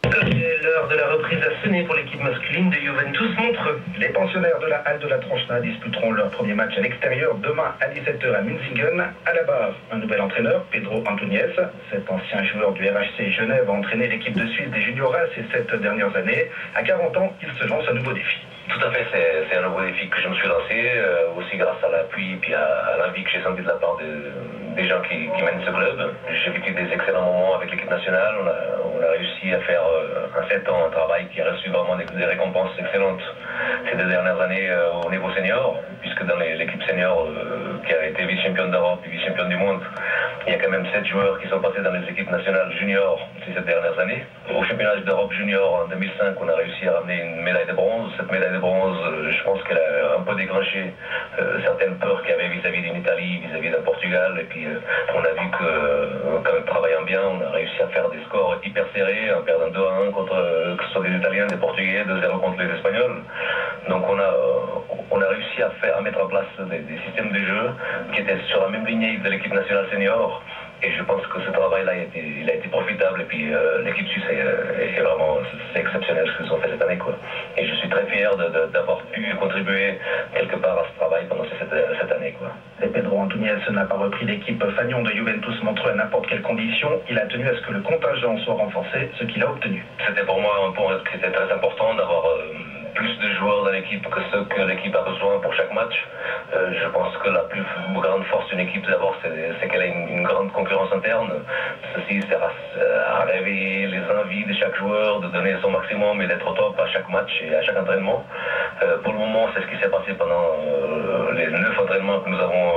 L'heure de la reprise a sonné pour l'équipe masculine de Juventus Montreux. Les pensionnaires de la Halle de la Tranchna disputeront leur premier match à l'extérieur demain à 17h à Münzingen. À la barre, un nouvel entraîneur, Pedro Antunes. Cet ancien joueur du RHC Genève a entraîné l'équipe de Suisse des Junioras ces 7 dernières années. À 40 ans, il se lance un nouveau défi. Tout à fait, c'est un nouveau défi que je me suis lancé, aussi grâce à l'appui et puis à l'envie que j'ai senti de la part des gens qui mènent ce club. J'ai vécu des excellents moments avec l'équipe nationale, on a réussi à faire en 7 ans un travail qui a reçu vraiment des récompenses excellentes ces 2 dernières années au niveau senior, puisque dans l'équipe senior qui a été vice-championne d'Europe et vice-championne du monde, il y a quand même 7 joueurs qui sont passés dans les équipes nationales juniors ces 7 dernières années. Au championnat d'Europe junior en 2005, on a réussi à ramener une médaille de bronze. Cette médaille de bronze, je pense qu'elle a un peu déclenché certaines peurs qu'il y avait vis-à-vis d'une Italie, vis-à-vis d'un Portugal. Et puis on a vu que, quand même travaillant bien, on a réussi à faire des scores hyper serrés, en perdant 2-1 contre que ce soit des Italiens, des Portugais, 2-0 contre les Espagnols. Donc on a réussi à mettre en place des systèmes de jeu qui étaient sur la même lignée de l'équipe nationale senior. Et je pense que ce travail-là il a été profitable. Et puis l'équipe suisse est vraiment exceptionnelle ce qu'ils ont fait cette année, quoi. Et je suis très fier d'avoir pu contribuer quelque part à ce travail pendant cette année, quoi. Et Pedro Antunes n'a pas repris l'équipe fanion de Juventus Montreux à n'importe quelle condition. Il a tenu à ce que le contingent soit renforcé, ce qu'il a obtenu. C'était pour moi un point qui était très important d'avoir plus de joueurs dans l'équipe que ceux que l'équipe a besoin pour chaque match. Je pense que la plus grande force d'une équipe d'abord c'est qu'elle a une grande concurrence interne. Ceci sert à réveiller les envies de chaque joueur, de donner son maximum et d'être au top à chaque match et à chaque entraînement. Pour le moment, c'est ce qui s'est passé pendant les 9 entraînements que nous avons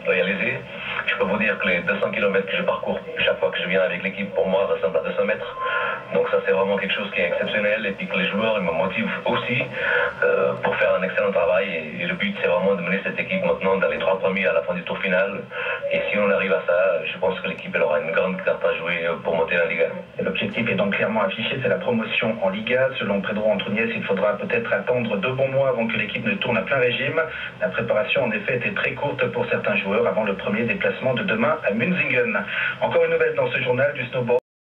réalisés. Je peux vous dire que les 200 km que je parcours chaque fois que je viens avec l'équipe, pour moi, ressemblent à 200 mètres. Donc ça, c'est vraiment quelque chose qui est exceptionnel. Et puis que les joueurs, ils me motivent aussi pour faire un excellent travail. Et le but, c'est vraiment de mener cette équipe maintenant dans les 3 premiers à la fin du tour final. Et si on arrive à ça, je pense que l'équipe elle aura une grande carte à jouer pour monter en Liga. L'objectif est donc clairement affiché, c'est la promotion en Liga. Selon Pedro Antunes, il faudra peut-être attendre 2 bons mois avant que l'équipe ne tourne à plein régime. La préparation, en effet, était très courte pour certains joueurs avant le premier déplacement de demain à Münzingen. Encore une nouvelle dans ce journal du snowboard.